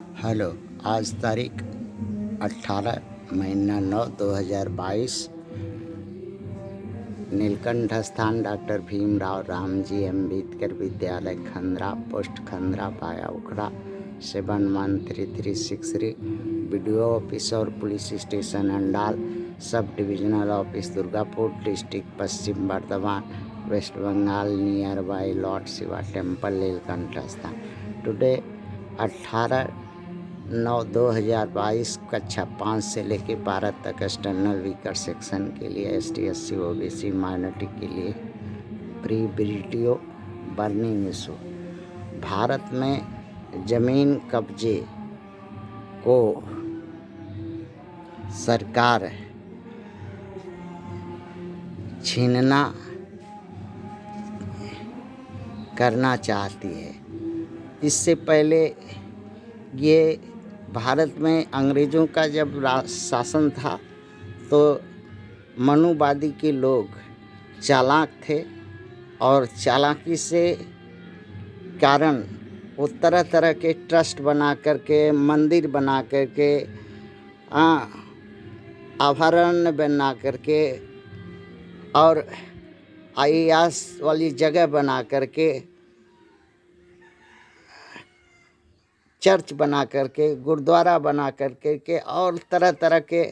Hello. आज तारीख 18 महीना 9 2022। नीलकंठ स्थान डॉक्टर भीमराव रामजी अम्बेडकर विद्यालय खंद्रा, पोस्ट खंद्रा, पाया उखड़ा 713363। BDO ऑफिस और police station Andal, sub divisional office Durgapur, district Paschim Bardhaman, West Bengal, near by Lord Shiva temple, Neelkanth स्थान। टुडे 18/9/2022 कक्षा 5 से लेकर 12 तक एक्सटर्नल वीकर सेक्शन के लिए ST SC OBC माइनॉरिटी के लिए pre video burning issue. Bharat में जमीन कब्जे को सरकार छीनना करना चाहती है। इससे पहले ये भारत में अंग्रेज़ों का जब शासन था तो मनुवादी के लोग चालाक थे और चालाकी से कारण वो तरह तरह के ट्रस्ट बना करके, मंदिर बना करके, अभयारण्य बना करके और IAS वाली जगह बना करके, चर्च बना करके, गुरुद्वारा बना करके और तरह तरह के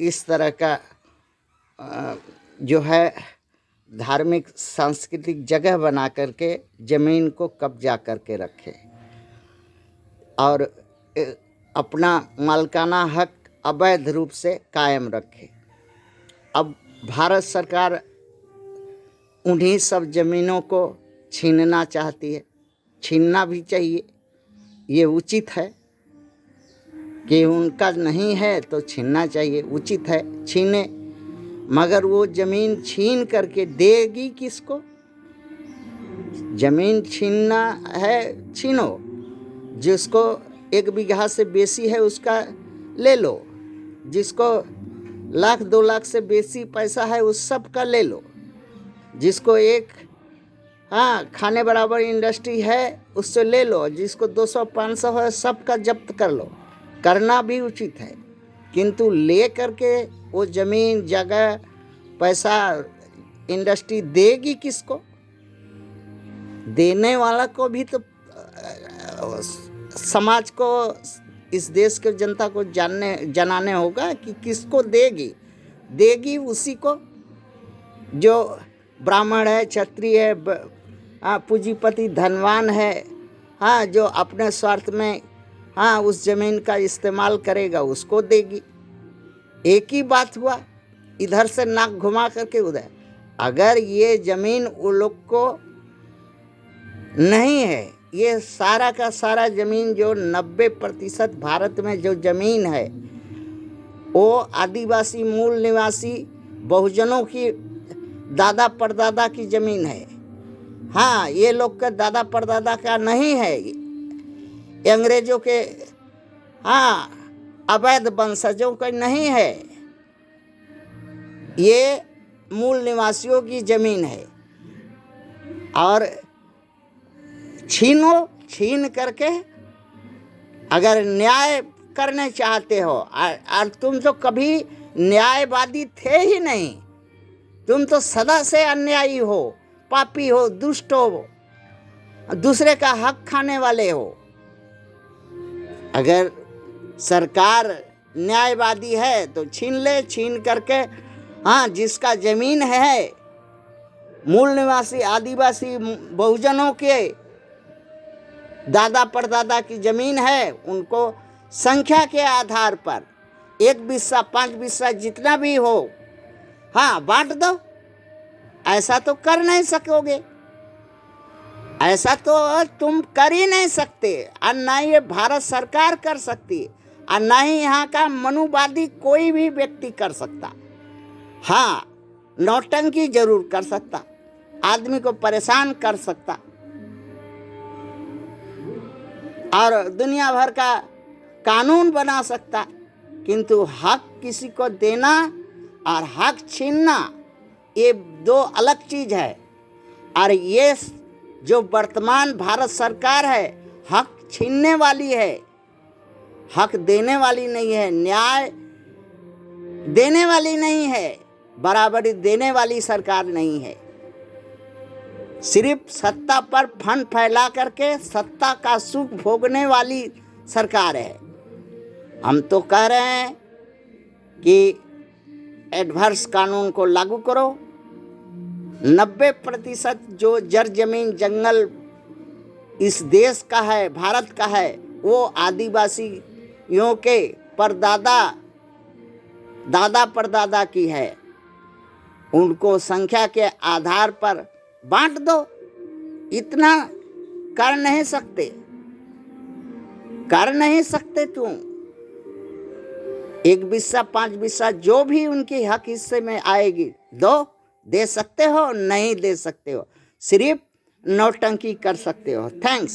इस तरह का जो है धार्मिक सांस्कृतिक जगह बना करके ज़मीन को कब्जा करके रखे और अपना मालिकाना हक अवैध रूप से कायम रखे। अब भारत सरकार उन्हीं सब ज़मीनों को छीनना चाहती है। छीनना भी चाहिए, ये उचित है कि उनका नहीं है तो छीनना चाहिए, उचित है, छीने। मगर वो ज़मीन छीन करके देगी किसको? ज़मीन छीनना है, छीनो। जिसको 1 बीघा से बेसी है उसका ले लो, जिसको 1,00,000 2 लाख से बेसी पैसा है उस सब का ले लो, जिसको खाने बराबर इंडस्ट्री है उससे ले लो, जिसको 200-500 है सबका जब्त कर लो। करना भी उचित है, किंतु ले करके वो ज़मीन, जगह, पैसा, इंडस्ट्री देगी किसको? देने वाला को भी तो समाज को, इस देश के जनता को जनाने होगा कि किसको देगी। देगी उसी को जो ब्राह्मण है, क्षत्रिय है, पूंजीपति, धनवान है, जो अपने स्वार्थ में उस ज़मीन का इस्तेमाल करेगा उसको देगी। एक ही बात हुआ, इधर से नाक घुमा करके उधर। अगर ये ज़मीन उन लोग को नहीं है, ये सारा का सारा ज़मीन जो 90% भारत में जो ज़मीन है वो आदिवासी, मूल निवासी बहुजनों की दादा परदादा की ज़मीन है। ये लोग का दादा परदादा का नहीं है, ये अंग्रेज़ों के अवैध वंशजों का नहीं है, ये मूल निवासियों की ज़मीन है। और छीन करके अगर न्याय करने चाहते हो, और तुम तो कभी न्यायवादी थे ही नहीं, तुम तो सदा से अन्यायी हो, पापी हो, दुष्ट हो, दूसरे का हक खाने वाले हो। अगर सरकार न्यायवादी है तो छीन ले, छीन करके जिसका ज़मीन है, मूल निवासी आदिवासी बहुजनों के दादा परदादा की ज़मीन है, उनको संख्या के आधार पर 1 बिस्सा 5 बिस्सा जितना भी हो बांट दो। ऐसा तो कर नहीं सकोगे, ऐसा तो तुम कर ही नहीं सकते, और ना ही ये भारत सरकार कर सकती, और ना ही यहाँ का मनुवादी कोई भी व्यक्ति कर सकता। नौटंकी जरूर कर सकता, आदमी को परेशान कर सकता और दुनिया भर का कानून बना सकता, किंतु हक किसी को देना और हक छीनना ये 2 अलग चीज़ है। और ये जो वर्तमान भारत सरकार है, हक छीनने वाली है, हक देने वाली नहीं है, न्याय देने वाली नहीं है, बराबरी देने वाली सरकार नहीं है। सिर्फ सत्ता पर फंड फैला करके सत्ता का सुख भोगने वाली सरकार है। हम तो कह रहे हैं कि एडवर्स कानून को लागू करो। 90% जो जर जमीन जंगल इस देश का है, भारत का है, वो आदिवासियों के दादा परदादा की है। उनको संख्या के आधार पर बांट दो। इतना कर नहीं सकते तुम। 1 बिस्सा 5 बिस्सा जो भी उनके हक हिस्से में आएगी दे सकते हो, नहीं दे सकते हो, सिर्फ नौटंकी कर सकते हो। थैंक्स।